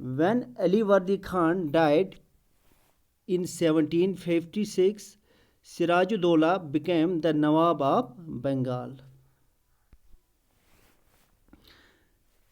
When Ali Wardi Khan died in 1756, Sirajuddaulah became the Nawab of Bengal.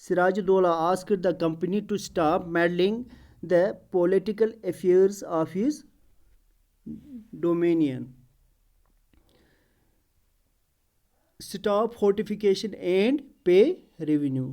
Sirajuddaulah asked the company to stop meddling the political affairs of his dominion, stop fortification and pay revenue.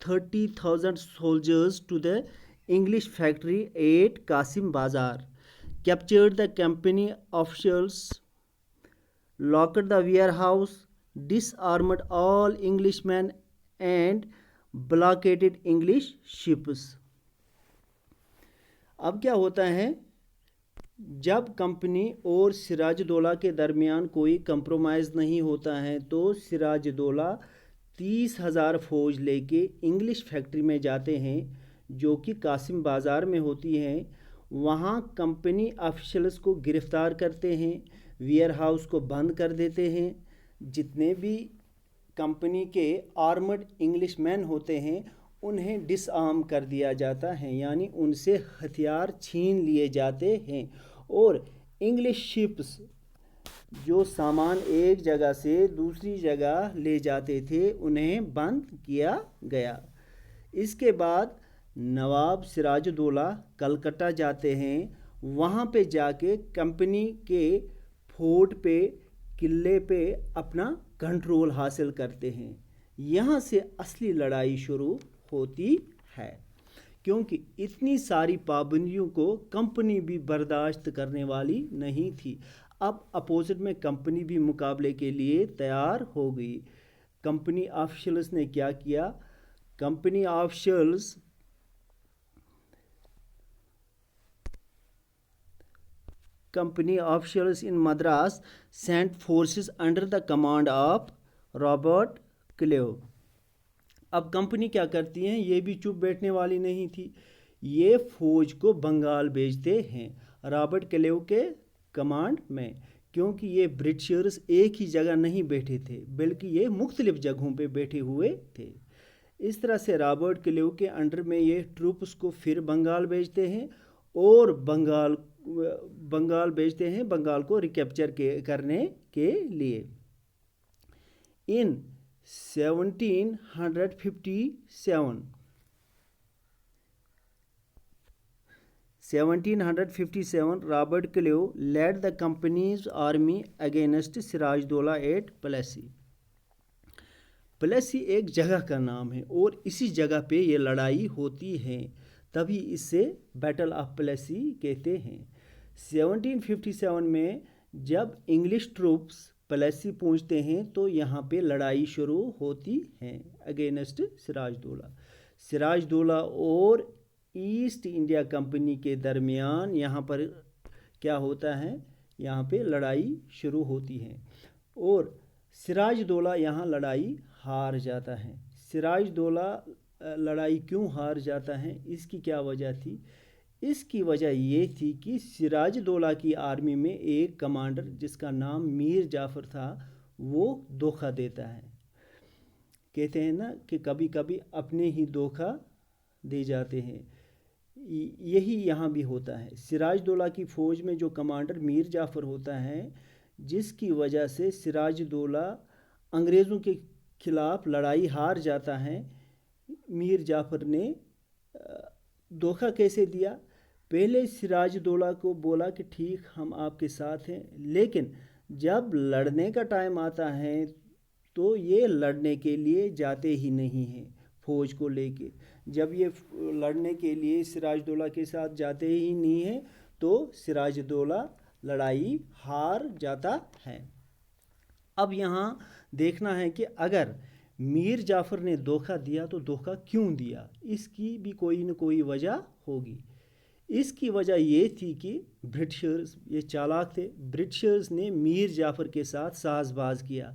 30,000 soldiers to the English factory at Qasim Bazar, captured the company officials, locked the warehouse disarmed all Englishmen and blockaded English ships. اب کیا ہوتا ہے، جب company اور سراج دولہ کے درمیان کوئی compromise نہیں ہوتا ہے تو سراج دولہ 30,000 فوج لے کے انگلش فیکٹری میں جاتے ہیں جو کہ قاسم بازار میں ہوتی ہیں. وہاں کمپنی آفیشلز کو گرفتار کرتے ہیں، ویئر ہاؤس کو بند کر دیتے ہیں. جتنے بھی کمپنی کے آرمڈ انگلش مین ہوتے ہیں انہیں ڈس آرم کر دیا جاتا ہے، یعنی ان سے ہتھیار چھین لیے جاتے ہیں، اور انگلش شپس جو سامان ایک جگہ سے دوسری جگہ لے جاتے تھے انہیں بند کیا گیا. اس کے بعد نواب سراج الدولہ کلکتہ جاتے ہیں. وہاں پہ جا کے کمپنی کے فورٹ پہ، قلعے پہ اپنا کنٹرول حاصل کرتے ہیں. یہاں سے اصلی لڑائی شروع ہوتی ہے، کیونکہ اتنی ساری پابندیوں کو کمپنی بھی برداشت کرنے والی نہیں تھی. اب اپوزٹ میں کمپنی بھی مقابلے کے لیے تیار ہو گئی. کمپنی آفیشلز نے کیا کیا؟ Company officials in Madras sent forces under the command of Robert Clive. اب کمپنی کیا کرتی ہیں؟ یہ بھی چپ بیٹھنے والی نہیں تھی، یہ فوج کو بنگال بھیجتے ہیں رابرٹ کلیو کے کمانڈ میں، کیونکہ یہ برٹشرز ایک ہی جگہ نہیں بیٹھے تھے بلکہ یہ مختلف جگہوں پہ بیٹھے ہوئے تھے. اس طرح سے رابرٹ کلیو کے انڈر میں یہ ٹروپس کو پھر بنگال بھیجتے ہیں اور بنگال کو ریکیپچر کرنے کے لیے. In 1757 Robert Clive led the company's army against Siraj Daula at Plassey. Plassey ایک جگہ کا نام ہے اور اسی جگہ پہ یہ لڑائی ہوتی ہے، تبھی اسے بیٹل آف پلیسی کہتے ہیں. 1757 میں جب انگلش ٹروپس پلیسی پہنچتے ہیں تو یہاں پہ لڑائی شروع ہوتی ہے اگینسٹ سراج دولہ. سراج دولہ اور ایسٹ انڈیا کمپنی کے درمیان یہاں پر کیا ہوتا ہے؟ یہاں پہ لڑائی شروع ہوتی ہے اور سراج دولہ یہاں لڑائی ہار جاتا ہے. سراج دولہ لڑائی کیوں ہار جاتا ہے؟ اس کی کیا وجہ تھی؟ اس کی وجہ یہ تھی کہ سراج دولہ کی آرمی میں ایک کمانڈر جس کا نام میر جعفر تھا وہ دھوکہ دیتا ہے. کہتے ہیں نا کہ کبھی کبھی اپنے ہی دھوکہ دے جاتے ہیں، یہی یہاں بھی ہوتا ہے. سراج دولہ کی فوج میں جو کمانڈر میر جعفر ہوتا ہے، جس کی وجہ سے سراج دولہ انگریزوں کے خلاف لڑائی ہار جاتا ہے. میر جعفر نے دھوکہ کیسے دیا؟ پہلے سراج دولہ کو بولا کہ ٹھیک ہم آپ کے ساتھ ہیں، لیکن جب لڑنے کا ٹائم آتا ہے تو یہ لڑنے کے لیے جاتے ہی نہیں ہیں فوج کو لے کے. جب یہ لڑنے کے لیے سراج دولہ کے ساتھ جاتے ہی نہیں ہیں تو سراج دولہ لڑائی ہار جاتا ہے. اب یہاں دیکھنا ہے کہ اگر میر جعفر نے دھوکہ دیا تو دھوکہ کیوں دیا؟ اس کی بھی کوئی نہ کوئی وجہ ہوگی. اس کی وجہ یہ تھی کہ برٹشرز یہ چالاک تھے. برٹشرز نے میر جعفر کے ساتھ ساز باز کیا.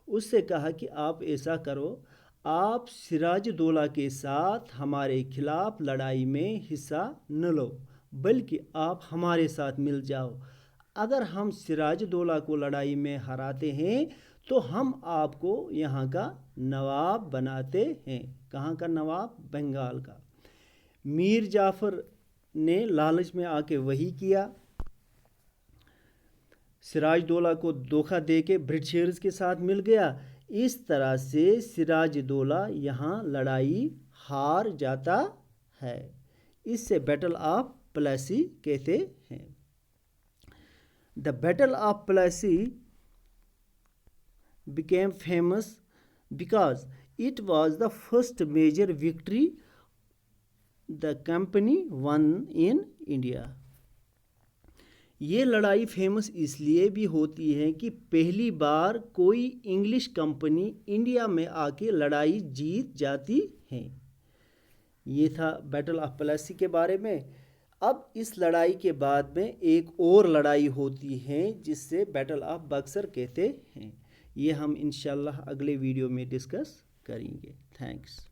اس سے کہا کہ آپ ایسا کرو، آپ سراج دولہ کے ساتھ ہمارے خلاف لڑائی میں حصہ نہ لو بلکہ آپ ہمارے ساتھ مل جاؤ. اگر ہم سراج دولہ کو لڑائی میں ہراتے ہیں تو ہم آپ کو یہاں کا نواب بناتے ہیں. کہاں کا نواب؟ بنگال کا. میر جعفر نے لالچ میں آ کے وہی کیا، سراج دولہ کو دھوکہ دے کے برٹشرز کے ساتھ مل گیا. اس طرح سے سراج دولہ یہاں لڑائی ہار جاتا ہے. اس سے بیٹل آف پلیسی کہتے ہیں. The Battle of Plassey became famous because it was the first major victory the company won in India. یہ لڑائی فیمس اس لیے بھی ہوتی ہے کہ پہلی بار کوئی انگلش کمپنی انڈیا میں آ کے لڑائی جیت جاتی ہے۔ یہ تھا بیٹل آف پلاسی کے بارے میں۔ اب اس لڑائی کے بعد میں ایک اور لڑائی ہوتی ہے جس سے بیٹل آف بکسر کہتے ہیں۔ یہ ہم انشاءاللہ اگلے ویڈیو میں ڈسکس کریں گے۔ تھینکس۔